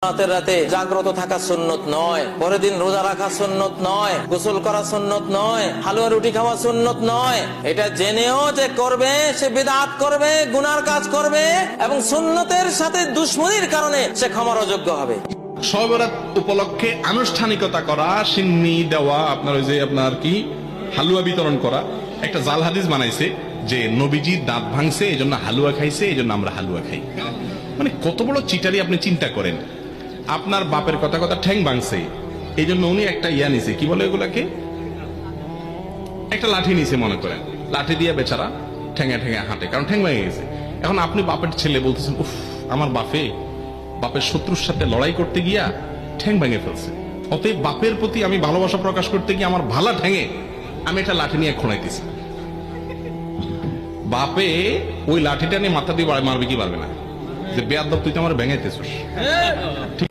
রাতের রাতে জাগ্রত থাকা সুন্নত নয়, পরের দিন রোজা রাখা সুন্নত নয়, গোসল করা সুন্নত নয়, হালুয়া রুটি খাওয়া সুন্নত নয়। এটা জেনেও যে করবে সে বিদআত করবে, গুনার কাজ করবে এবং সুন্নতের সাথে দুশমনির কারণে সে ক্ষমার অযোগ্য হবে। শবে বরাত উপলক্ষে আনুষ্ঠানিকতা করা, সিন্নি দেওয়া, আপনার ওই যে আপনার কি হালুয়া বিতরণ করা, একটা জাল হাদিস বানাইছে যে নবীজি দাঁত ভাঙছে এই জন্য হালুয়া খাইছে, এই জন্য আমরা হালুয়া খাই। মানে কত বড় চিটারি আপনি চিন্তা করেন। আপনার বাপের কথা কথা ঠ্যাং ভাঙছে এই জন্য উনি একটা ইয়া নিছে, কি বলে এগুলাকে, একটা লাঠি নিছে মনে করেন, লাঠি দিয়ে বেচারা ঠ্যাঙে ঠ্যাঙে হাঁটে, কারণ ঠ্যাং ভেঙে গেছে। এখন আপনি বাপের ছেলে বলতেছেন, উফ আমার বাপের শত্রুর সাথে লড়াই করতে গিয়া ঠ্যাং ভেঙে ফেলছে, অতএব বাপের প্রতি আমি ভালোবাসা প্রকাশ করতে গিয়ে আমার ভালা ঠ্যাঙে আমি একটা লাঠি নিয়ে খোঁড়াইতেছি। বাপে ওই লাঠিটা নিয়ে মাথা দিয়ে মারবে কি পারবে না, যে বেয়াদব তুই তো আমার ভেঙাইতেছিস। ঠিক